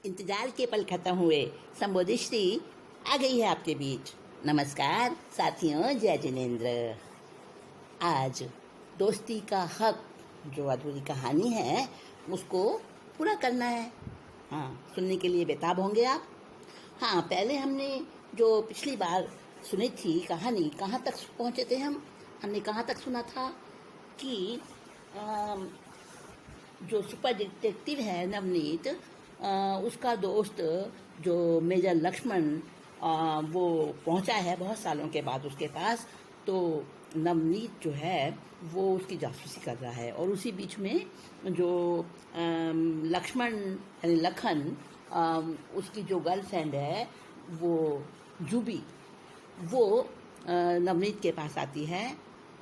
इंतजार के पल खत्म हुए। संबोधिश्री आ गई है आपके बीच। नमस्कार साथियों, जय जिनेन्द्र। आज दोस्ती का हक जो अधूरी कहानी है उसको पूरा करना है। हाँ, सुनने के लिए बेताब होंगे आप। हाँ, पहले हमने जो पिछली बार सुनी थी कहानी, कहाँ तक पहुँचे थे हमने कहाँ तक सुना था कि जो सुपर डिटेक्टिव है नवनीत, उसका दोस्त जो मेजर लक्ष्मण, वो पहुंचा है बहुत सालों के बाद उसके पास। तो नवनीत जो है वो उसकी जासूसी कर रहा है और उसी बीच में जो लक्ष्मण यानी लखन, उसकी जो गर्लफ्रेंड है वो जूबी, वो नवनीत के पास आती है,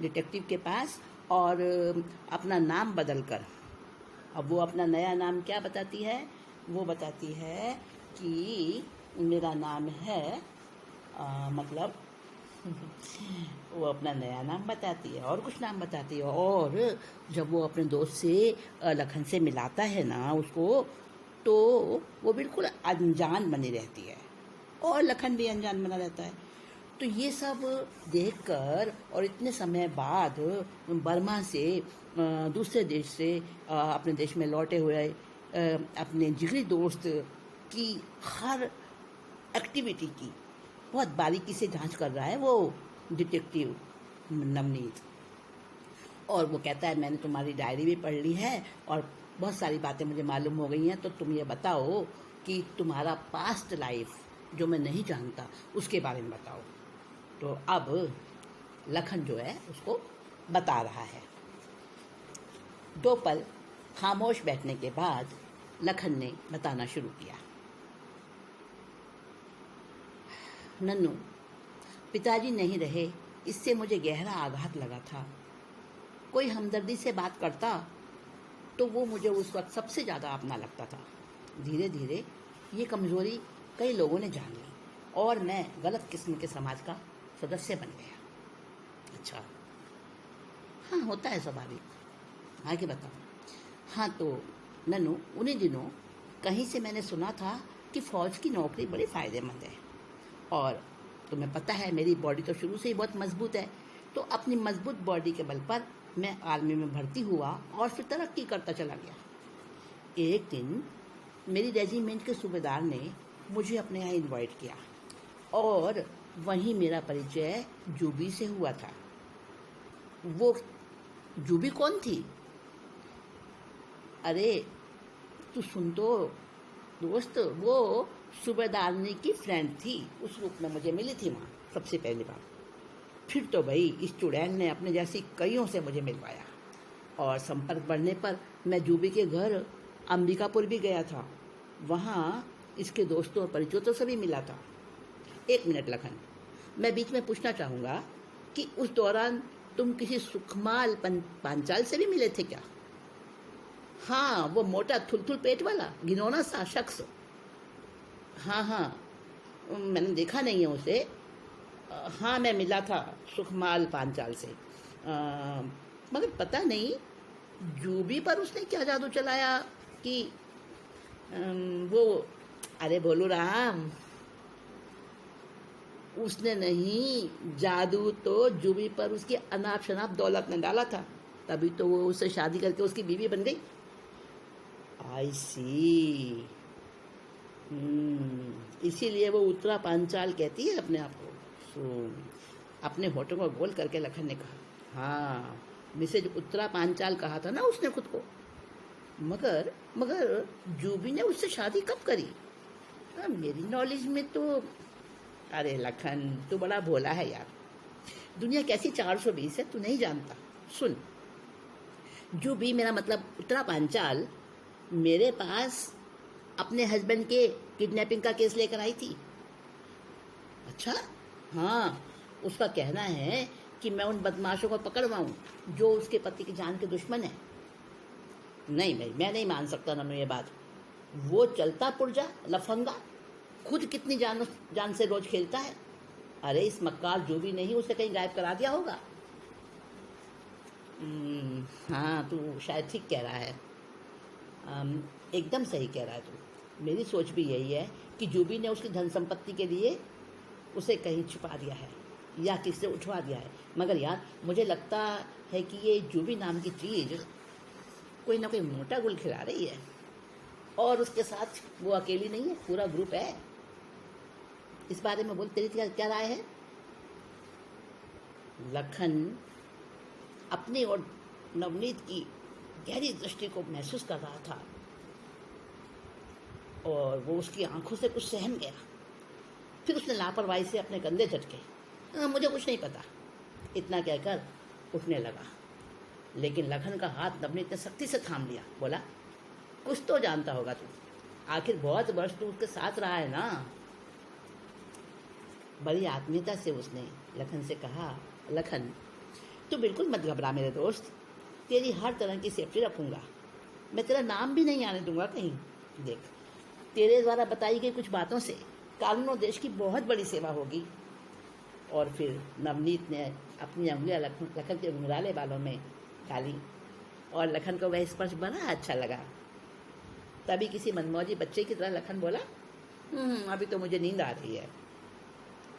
डिटेक्टिव के पास, और अपना नाम बदल कर, अब वो अपना नया नाम क्या बताती है? वो बताती है कि मेरा नाम है मतलब वो अपना नया नाम बताती है और कुछ नाम बताती है। और जब वो अपने दोस्त से लखन से मिलाता है ना उसको, तो वो बिल्कुल अनजान बनी रहती है और लखन भी अनजान बना रहता है। तो ये सब देखकर और इतने समय बाद बर्मा से, दूसरे देश से अपने देश में लौटे हुए अपने जिगरी दोस्त की हर एक्टिविटी की बहुत बारीकी से जांच कर रहा है वो डिटेक्टिव नवनीत। और वो कहता है मैंने तुम्हारी डायरी भी पढ़ ली है और बहुत सारी बातें मुझे मालूम हो गई हैं, तो तुम ये बताओ कि तुम्हारा पास्ट लाइफ जो मैं नहीं जानता उसके बारे में बताओ। तो अब लखन जो है उसको बता रहा है। 2 पल खामोश बैठने के बाद लखन ने बताना शुरू किया। नन्नू, पिताजी नहीं रहे, इससे मुझे गहरा आघात लगा था। कोई हमदर्दी से बात करता तो वो मुझे उस वक्त सबसे ज़्यादा अपना लगता था। धीरे धीरे ये कमज़ोरी कई लोगों ने जान ली और मैं गलत किस्म के समाज का सदस्य बन गया। अच्छा, हाँ, होता है स्वाभाविक। आगे बताओ। हाँ, तो नन्नू, उन्हीं दिनों कहीं से मैंने सुना था कि फ़ौज की नौकरी बड़ी फ़ायदेमंद है और तुम्हें पता है मेरी बॉडी तो शुरू से ही बहुत मजबूत है। तो अपनी मजबूत बॉडी के बल पर मैं आर्मी में भर्ती हुआ और फिर तरक्की करता चला गया। एक दिन मेरी रेजिमेंट के सूबेदार ने मुझे अपने यहाँ इनवाइट किया और वहीं मेरा परिचय जूबी से हुआ था। वो जूबी कौन थी? अरे तू सुन तो दोस्त, वो सूबेदारनी की फ्रेंड थी। उस रूप में मुझे मिली थी वहाँ सबसे पहली बार। फिर तो भाई इस चुड़ैल ने अपने जैसी कईयों से मुझे मिलवाया और संपर्क बढ़ने पर मैं जूबी के घर अंबिकापुर भी गया था। वहाँ इसके दोस्तों और परिचितों से भी मिला था। 1 मिनट लखन, मैं बीच में पूछना चाहूँगा कि उस दौरान तुम किसी सुखमाल पांचाल से भी मिले थे क्या? हाँ, वो मोटा थुलथुल पेट वाला घिनौना सा शख्स। हाँ, मैंने देखा नहीं है उसे। हाँ, मैं मिला था सुखमाल पांचाल से, मगर पता नहीं जूबी पर उसने क्या जादू चलाया कि वो, अरे बोलू राम, उसने नहीं, जादू तो जूबी पर उसकी अनाप शनाप दौलत ने डाला था, तभी तो वो उससे शादी करके उसकी बीवी बन गई। आई सी। इसीलिए वो उत्तरा पांचाल कहती है अपने आप को। अपने होठों को गोल करके लखन ने कहा, हाँ, मिसेज उत्तरा पांचाल कहा था ना उसने खुद को। मगर जूबी ने उससे शादी कब करी? मेरी नॉलेज में तो, अरे लखन, तू बड़ा भोला है यार। दुनिया कैसी 420 है, तू नहीं जानता। सुन, जूबी, मेरा मतलब उत्तरा पांचाल, मेरे पास अपने हस्बैंड के किडनैपिंग का केस लेकर आई थी। अच्छा, हाँ, उसका कहना है कि मैं उन बदमाशों को पकड़वाऊं जो उसके पति की जान के दुश्मन है। नहीं भाई, मैं नहीं मान सकता नन्नू ये बात। वो चलता पुर्जा लफंगा खुद कितनी जान से रोज खेलता है। अरे इस मक्कार जो भी नहीं उसे कहीं गायब करा दिया होगा। हाँ, तू शायद ठीक कह रहा है। एकदम सही कह रहा है तू। मेरी सोच भी यही है कि जूबी ने उसकी धन संपत्ति के लिए उसे कहीं छुपा दिया है या किसी से उठवा दिया है। मगर यार मुझे लगता है कि ये जूबी नाम की चीज़ कोई ना कोई मोटा गुल खिला रही है, और उसके साथ वो अकेली नहीं है, पूरा ग्रुप है। इस बारे में बोल, तेरी क्या राय है? लखन अपनी और नवनीत की गहरी दृष्टि को महसूस कर रहा था और वो उसकी आंखों से कुछ सहम गया। फिर उसने लापरवाही से अपने कंधे झटके, मुझे कुछ नहीं पता, इतना कहकर उठने लगा। लेकिन लखन का हाथ नवनीत ने सख्ती से थाम लिया। बोला, कुछ तो जानता होगा तू, आखिर बहुत वर्ष तू उसके साथ रहा है ना। बड़ी आत्मीयता से उसने लखन से कहा, लखन तू बिल्कुल मत घबरा मेरे दोस्त, तेरी हर तरह की सेफ्टी रखूंगा। मैं तेरा नाम भी नहीं आने दूंगा कहीं। देख, तेरे द्वारा बताई गई कुछ बातों से कानून और देश की बहुत बड़ी सेवा होगी। और फिर नवनीत ने अपनी उंगलियां लखन के घुंघराले बालों में डाली और लखन को वह स्पर्श बड़ा अच्छा लगा। तभी किसी मनमौजी बच्चे की तरह लखन बोला, अभी तो मुझे नींद आ रही है।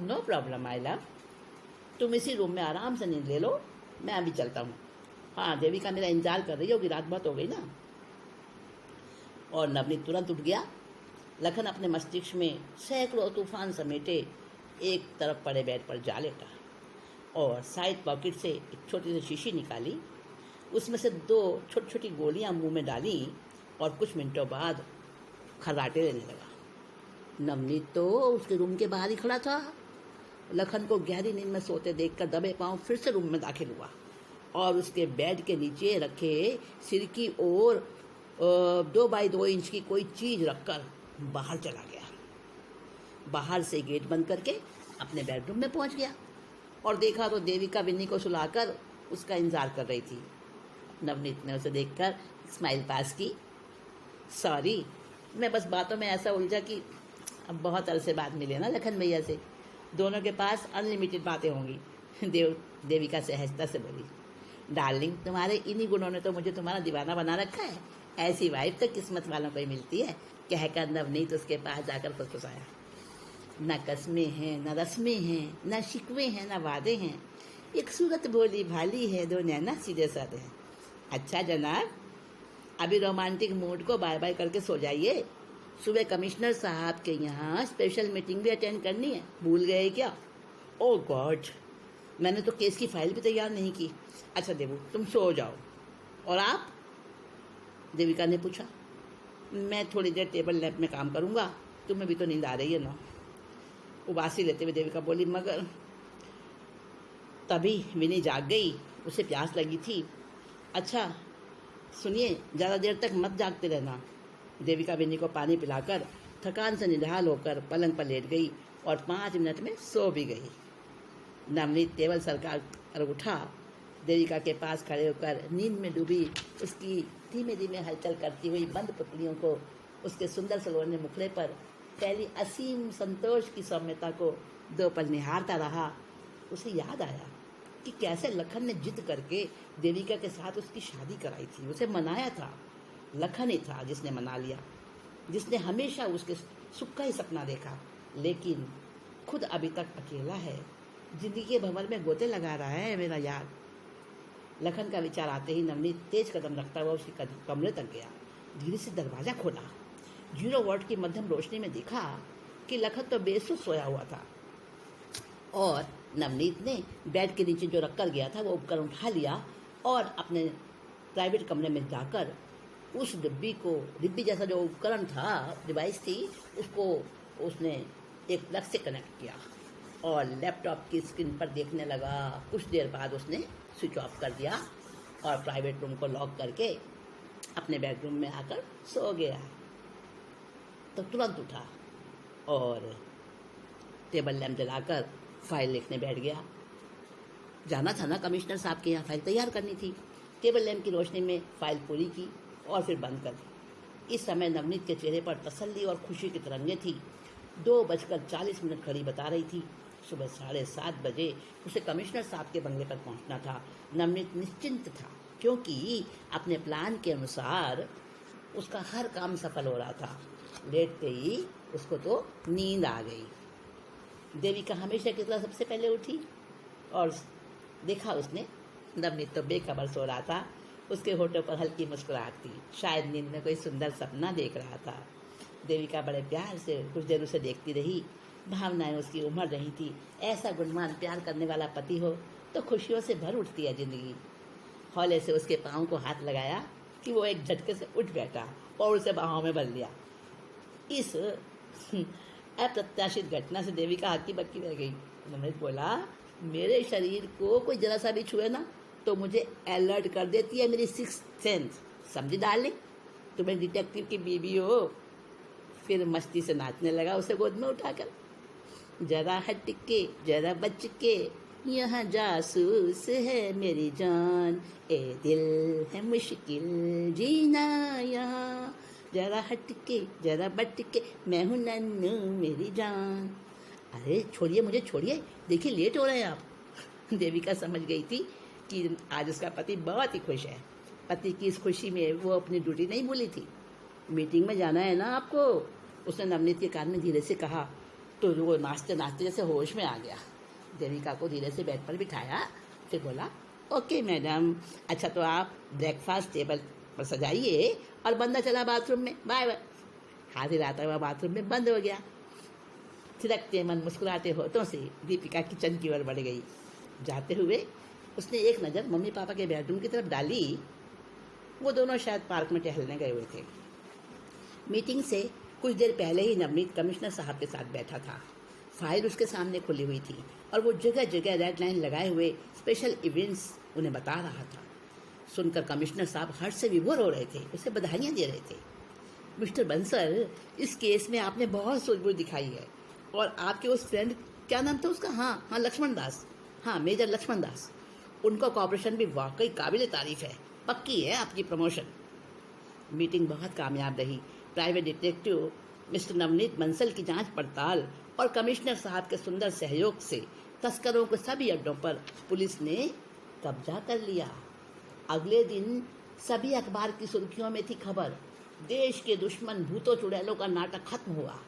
नो प्रॉब्लम आई लव, तुम इसी रूम में आराम से नींद ले लो, मैं अभी चलता हूँ। हाँ, देविका मेरा इंतजार कर रही होगी, रात बहुत हो गई ना। और नवनीत तुरंत उठ गया। लखन अपने मस्तिष्क में सैकड़ों तूफान समेटे एक तरफ पड़े बेड पर जा लेटा और साइड पॉकेट से एक छोटी सी शीशी निकाली, उसमें से 2 छोटी छोटी गोलियां मुंह में डाली और कुछ मिनटों बाद खर्राटे लेने लगा। नवनीत तो उसके रूम के बाहर ही खड़ा था। लखन को गहरी नींद में सोते देखकर दबे पांव फिर से रूम में दाखिल हुआ और उसके बेड के नीचे रखे सिर की ओर 2 बाई 2 इंच की कोई चीज रखकर बाहर चला गया। बाहर से गेट बंद करके अपने बेडरूम में पहुंच गया और देखा तो देविका विन्नी को सुलाकर उसका इंतजार कर रही थी। नवनीत ने उसे देखकर स्माइल पास की। सॉरी, मैं बस बातों में ऐसा उलझा कि अब बहुत अरसे बाद मिले ना लखन भैया से, दोनों के पास अनलिमिटेड बातें होंगी। देविका सहजता से बोली, डार्लिंग तुम्हारे इन्हीं गुणों ने तो मुझे तुम्हारा दीवाना बना रखा है। ऐसी वाइफ तो किस्मत वालों को ही मिलती है, कहकर नवनीत उसके पास जाकर फुसफुसाया। न कस्में हैं, न रस्में हैं, न शिकवे हैं, न वादे हैं, एक सूरत भोली भाली है, 2 नैना सीधे साधे हैं। अच्छा जनाब, अभी रोमांटिक मूड को बाय बाय करके सो जाइए, सुबह कमिश्नर साहब के यहाँ स्पेशल मीटिंग भी अटेंड करनी है, भूल गए क्या? ओह गॉड, मैंने तो केस की फाइल भी तैयार नहीं की। अच्छा देवू, तुम सो जाओ। और आप? देविका ने पूछा। मैं थोड़ी देर टेबल लैंप में काम करूँगा, तुम्हें भी तो नींद आ रही है ना। उबासी लेते हुए देविका बोली, मगर तभी विनी जाग गई, उसे प्यास लगी थी। अच्छा सुनिए, ज़्यादा देर तक मत जागते रहना। देविका विनी को पानी पिलाकर थकान से निढाल होकर पलंग पर लेट गई और 5 मिनट में सो भी गई। नवनीत टेबल सरकार उठा, देविका के पास खड़े होकर नींद में डूबी उसकी धीमे धीमे हलचल करती हुई बंद पुतलियों को, उसके सुंदर सलोने मुखड़े पर फैली असीम संतोष की सौम्यता को 2 पल निहारता रहा। उसे याद आया कि कैसे लखन ने जिद करके देविका के साथ उसकी शादी कराई थी, उसे मनाया था। लखन ही था जिसने मना लिया, जिसने हमेशा उसके सुख का ही सपना देखा, लेकिन खुद अभी तक अकेला है, जिंदगी के भंवर में गोते लगा रहा है मेरा यार। लखन का विचार आते ही नवनीत तेज कदम रखता हुआ उसके कमरे तक गया, धीरे से दरवाजा खोला। 0 वॉट की मध्यम रोशनी में देखा कि लखन तो बेसुध सोया हुआ था और नवनीत ने बेड के नीचे जो रखकर गया था वो उपकरण उठा लिया और अपने प्राइवेट कमरे में जाकर उस डिब्बी जैसा जो उपकरण था, डिवाइस थी, उसको उसने एक प्लग से कनेक्ट किया और लैपटॉप की स्क्रीन पर देखने लगा। कुछ देर बाद उसने स्विच ऑफ कर दिया और प्राइवेट रूम को लॉक करके अपने बेडरूम में आकर सो गया। तो तुरंत उठा और टेबल लैंप जलाकर फाइल लिखने बैठ गया। जाना था ना कमिश्नर साहब के यहाँ, फाइल तैयार करनी थी। टेबल लैंप की रोशनी में फाइल पूरी की और फिर बंद कर दी। इस समय नवनीत के चेहरे पर तसल्ली और खुशी की तरंगें थी। 2:40 घड़ी बता रही थी। सुबह 7:30 बजे उसे कमिश्नर साहब के बंगले पर पहुंचना था। नवनीत निश्चिंत था क्योंकि अपने प्लान के अनुसार उसका हर काम सफल हो रहा था। लेटते ही उसको तो नींद आ गई। देविका हमेशा की तरह सबसे पहले उठी और देखा उसने नवनीत तो बेखबर सो रहा था। उसके होठों पर हल्की मुस्कुराहट थी, शायद नींद में कोई सुंदर सपना देख रहा था। देविका बड़े प्यार से कुछ देर उसे देखती रही। भावनाएं उसकी उमड़ रही थी। ऐसा गुणवान प्यार करने वाला पति हो तो खुशियों से भर उठती है जिंदगी। हौले से उसके पाँव को हाथ लगाया कि वो एक झटके से उठ बैठा और उसे बाहों में भर लिया। इस अप्रत्याशित घटना से देविका हक्की बक्की रह गई। नवनीत बोला, मेरे शरीर को कोई जरा सा भी छुए ना तो मुझे अलर्ट कर देती है मेरी सिक्स्थ सेंस। समझी डार्लिंग, तुम्हें डिटेक्टिव की बीवी हो। फिर मस्ती से नाचने लगा उसे गोद में उठाकर। जरा हट के जरा बच के, यहाँ जासूस है मेरी जान, ए दिल है मुश्किल जीना यहाँ। जरा हट के जरा बट के, मैं हूँ नन्नू मेरी जान। अरे छोड़िए मुझे, छोड़िए, देखिए लेट हो रहे हैं आप। देविका समझ गई थी कि आज उसका पति बहुत ही खुश है। पति की इस खुशी में वो अपनी ड्यूटी नहीं भूली थी। मीटिंग में जाना है ना आपको, उसने नवनीत के कान में धीरे से कहा। तो वो नाचते नाचते जैसे होश में आ गया। देविका को धीरे से बेड पर बिठाया, फिर बोला, ओके मैडम, अच्छा तो आप ब्रेकफास्ट टेबल पर सजाइए और बंदा चला बाथरूम में, बाय बाय। हाथ हिलाता हुआ बाथरूम में बंद हो गया। थिरकते मन मुस्कुराते होठों से दीपिका किचन की ओर बढ़ गई। जाते हुए उसने एक नज़र मम्मी पापा के बेडरूम की तरफ डाली। वो दोनों शायद पार्क में टहलने गए हुए थे। मीटिंग से कुछ देर पहले ही नवनीत कमिश्नर साहब के साथ बैठा था। फाइल उसके सामने खुली हुई थी और वो जगह जगह रेड लाइन लगाए हुए स्पेशल इवेंट्स उन्हें बता रहा था। सुनकर कमिश्नर साहब हर्ष से विभोर हो रहे थे, उसे बधाइयाँ दे रहे थे। मिस्टर बंसल, इस केस में आपने बहुत सूझबूझ दिखाई है और आपके उस फ्रेंड, क्या नाम था उसका, हाँ लक्ष्मण दास, हाँ मेजर लक्ष्मण दास, उनका कॉपरेशन भी वाकई काबिल तारीफ है। पक्की है आपकी प्रमोशन। मीटिंग बहुत कामयाब रही। Private detective mister Navneet Bansal की जांच पड़ताल और कमिश्नर साहब के सुंदर सहयोग से तस्करों के सभी अड्डों पर पुलिस ने कब्जा कर लिया। अगले दिन सभी अखबार की सुर्खियों में थी खबर, देश के दुश्मन भूतों चुड़ैलों का नाटक खत्म हुआ।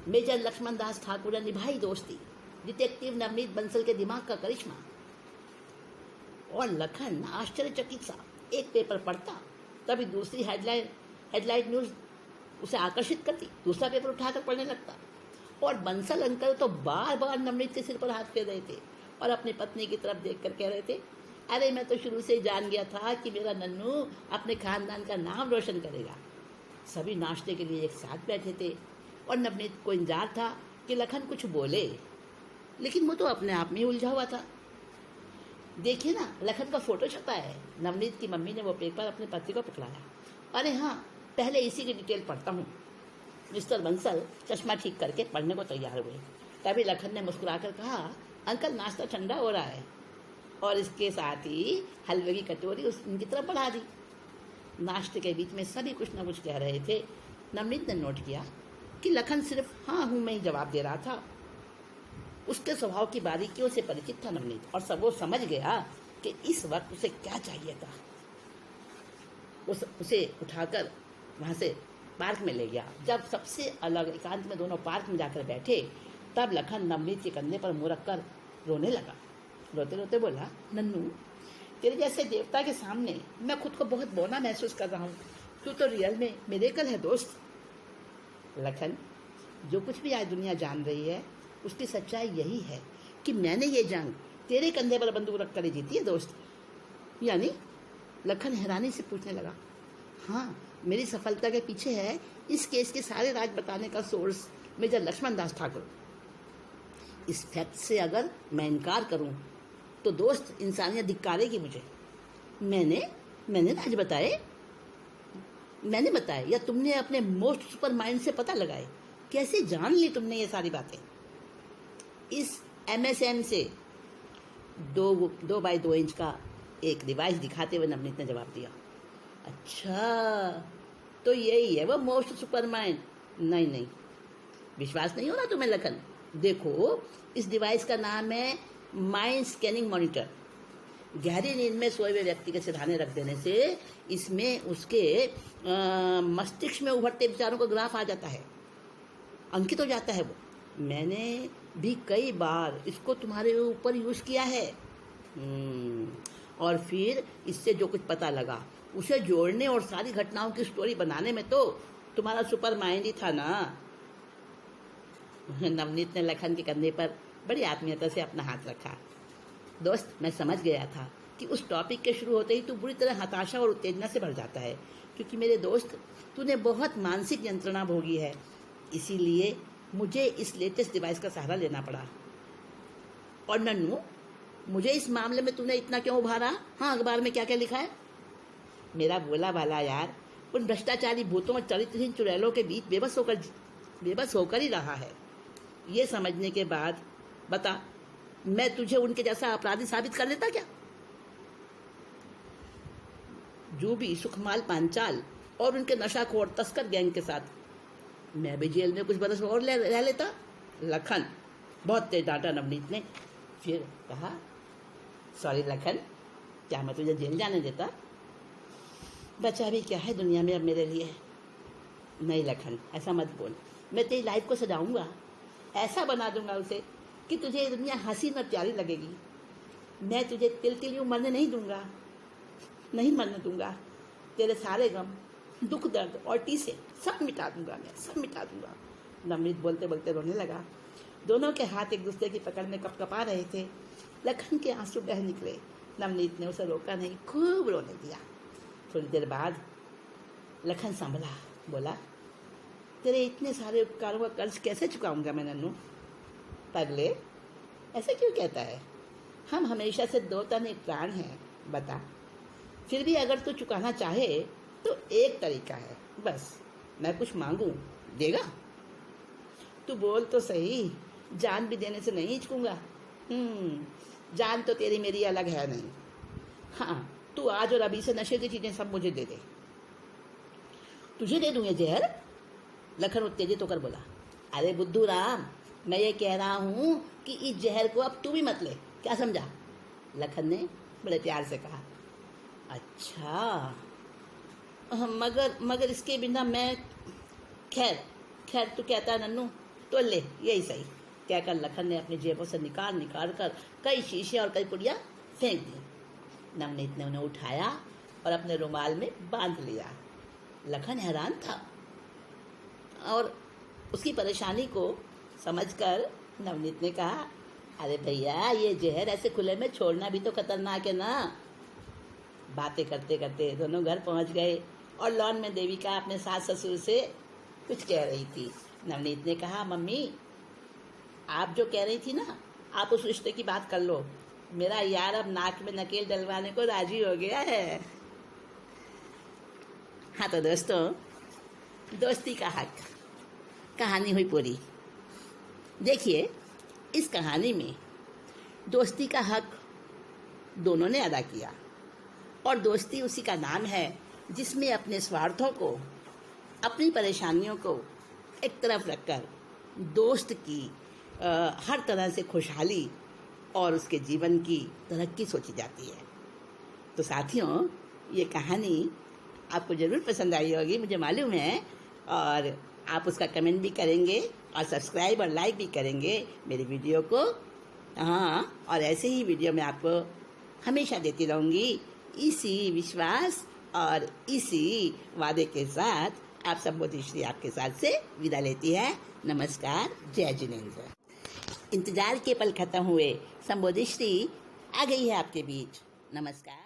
मेजर लक्ष्मण दास ठाकुर ने निभाई दोस्ती, डिटेक्टिव नवनीत बंसल के दिमाग का करिश्मा। और लखन आश्चर्यचकित सा एक पेपर पढ़ता, तभी दूसरी हेडलाइन न्यूज उसे आकर्षित करती, दूसरा पेपर उठाकर पढ़ने लगता। और बंसल अंकल तो बार बार नवनीत के सिर पर हाथ फेर रहे थे और अपनी पत्नी की तरफ देखकर कह रहे थे, अरे मैं तो शुरू से ही जान गया था कि मेरा नन्नू अपने खानदान का नाम रोशन करेगा। सभी नाश्ते के लिए एक साथ बैठे थे और नवनीत को इंतजार था कि लखन कुछ बोले, लेकिन वो तो अपने आप में ही उलझा हुआ था। देखिए ना, लखन का फोटो छपा है। नवनीत की मम्मी ने वो पेपर अपने पति को पकड़ाया। अरे हाँ, पहले इसी की डिटेल पढ़ता हूँ। मिस्टर बंसल चश्मा ठीक करके पढ़ने को तैयार हुए। तभी लखन ने मुस्कुराकर कहा, अंकल नाश्ता ठंडा हो रहा है, और इसके साथ ही हलवे की कटोरी उनकी तरफ बढ़ा दी। नाश्ते के बीच में सभी कुछ न कुछ कह रहे थे। नवनीत ने नोट किया कि लखन सिर्फ हाँ हूँ में ही जवाब दे रहा था। उसके स्वभाव की बारीकियों से परिचित था नवनीत और सब वो समझ गया कि इस वक्त उसे क्या चाहिए था। उसे उठाकर वहाँ से पार्क में ले गया। जब सबसे अलग एकांत में दोनों पार्क में जाकर बैठे, तब लखन नवनीत के कंधे पर मुँह रखकर रोने लगा। रोते रोते बोला, नन्नू, तेरे जैसे देवता के सामने मैं खुद को बहुत बौना महसूस कर रहा हूँ। तू तो रियल में मिरेकल है दोस्त। लखन, जो कुछ भी आज दुनिया जान रही है उसकी सच्चाई यही है कि मैंने ये जंग तेरे कंधे पर बंदूक रख कर जीती है दोस्त। यानी? लखन हैरानी से पूछने लगा। हाँ, मेरी सफलता के पीछे है इस केस के सारे राज बताने का सोर्स मेजर लक्ष्मण दास ठाकुर। इस फैक्ट से अगर मैं इनकार करूं तो दोस्त इंसानियत धिक्कारेगी मुझे। मैंने राज बताए? मैंने बताए या तुमने अपने मोस्ट सुपर माइंड से पता लगाए? कैसे जान ली तुमने ये सारी बातें? इस MSN से 2 बाई 2 इंच का एक डिवाइस दिखाते हुए नवनीत ने जवाब दिया। अच्छा, तो यही है वो मोस्ट सुपर माइंड? नहीं, विश्वास नहीं हो रहा तुम्हें लखन? देखो, इस डिवाइस का नाम है माइंड स्कैनिंग मॉनिटर। गहरी नींद में सोए हुए व्यक्ति के सिरहाने रख देने से इसमें उसके मस्तिष्क में उभरते विचारों का ग्राफ आ जाता है। अंकित हो जाता है वो। मैंने भी कई बार इसको तुम्हारे ऊपर यूज़ किया है। और फिर इससे जो कुछ पता लगा उसे जोड़ने और सारी घटनाओं की स्टोरी बनाने में तो तुम्हारा सुपर माइंड ही था ना। नवनीत ने लखन के कंधे पर बड़ी आत्मीयता से अपना हाथ रखा। दोस्त, मैं समझ गया था कि उस टॉपिक के शुरू होते ही तू बुरी तरह हताशा और उत्तेजना से भर जाता है, क्योंकि मेरे दोस्त तूने बहुत मानसिक यंत्रणा भोगी है। इसीलिए मुझे इस लेटेस्ट डिवाइस का सहारा लेना पड़ा। और नन्नू, मुझे इस मामले में तूने इतना क्यों उभारा? हाँ, अखबार में क्या क्या लिखा है? मेरा बोला भाला यार उन भ्रष्टाचारी भूतों और चरित्रहीन चुड़ैलों के बीच बेबस होकर ही रहा है। ये समझने के बाद बता, मैं तुझे उनके जैसा अपराधी साबित कर देता क्या? जूबी, सुखमाल, पांचाल और उनके नशाखोर तस्कर गैंग के साथ मैं भी जेल में कुछ बरस और रह लेता। लखन, बहुत तेज डांटा नवनीत ने। फिर कहा, सॉरी लखन, क्या मैं तुझे जेल जाने देता? बचा भी क्या है दुनिया में अब मेरे लिए। नहीं लखन, ऐसा मत बोल। मैं तेरी लाइफ को सजाऊंगा, ऐसा बना दूंगा उसे कि तुझे ये दुनिया हसीन और प्यारी लगेगी। मैं तुझे तिल मरने नहीं मरने दूंगा। तेरे सारे गम, दुख, दर्द और टीसे सब मिटा दूंगा, मैं सब मिटा दूंगा। नवनीत बोलते बोलते रोने लगा। दोनों के हाथ एक दूसरे की पकड़ में कपकपा रहे थे। लखन के आंसू बह निकले। नवनीत ने उसे रोका नहीं, खूब रोने दिया। थोड़ी देर बाद लखन संभला, बोला, तेरे इतने सारे उपकारों का कर्ज कैसे चुकाऊंगा मैं नन्नू? पगले, ऐसे क्यों कहता है? हम हमेशा से दो तन एक प्राण हैं, बता। फिर भी अगर तू चुकाना चाहे तो एक तरीका है, बस मैं कुछ मांगूं, देगा? तू बोल तो सही, जान भी देने से नहीं हिचकूंगा। जान तो तेरी मेरी अलग है नहीं। हाँ, तू आज और अभी से नशे की चीजें सब मुझे दे दे। तुझे दे दूं ये जहर? लखन उत्तेजित होकर बोला। अरे बुद्धू राम, मैं ये कह रहा हूं कि इस जहर को अब तू भी मत ले, क्या समझा? लखन ने बड़े प्यार से कहा। अच्छा, मगर इसके बिना मैं खैर तू कहता है नन्नू, तो ले, यही सही, कहकर लखन ने अपनी जेबों से निकाल कर कई शीशे और कई पुड़िया फेंक दी। नवनीत ने उन्हें उठाया और अपने रुमाल में बांध लिया। लखन हैरान था और उसकी परेशानी को समझकर नवनीत ने कहा, अरे भैया, ये जहर ऐसे खुले में छोड़ना भी तो खतरनाक है ना। बातें करते करते दोनों घर पहुंच गए और लॉन में देविका अपने सास ससुर से कुछ कह रही थी। नवनीत ने कहा, मम्मी, आप जो कह रही थी ना, आप उस रिश्ते की बात कर लो। मेरा यार अब नाक में नकेल डलवाने को राजी हो गया है। हाँ तो दोस्तों, दोस्ती का हक कहानी हुई पूरी। देखिए, इस कहानी में दोस्ती का हक दोनों ने अदा किया, और दोस्ती उसी का नाम है जिसमें अपने स्वार्थों को, अपनी परेशानियों को एक तरफ रखकर दोस्त की हर तरह से खुशहाली और उसके जीवन की तरक्की सोची जाती है। तो साथियों, ये कहानी आपको ज़रूर पसंद आई होगी, मुझे मालूम है, और आप उसका कमेंट भी करेंगे और सब्सक्राइब और लाइक भी करेंगे मेरी वीडियो को। हाँ, और ऐसे ही वीडियो मैं आपको हमेशा देती रहूँगी। इसी विश्वास और इसी वादे के साथ आप संबोधिश्री आपके साथ से विदा लेती है। नमस्कार, जय जिनेंद्र। इंतजार के पल खत्म हुए, संबोधिश्री आ गई है आपके बीच। नमस्कार।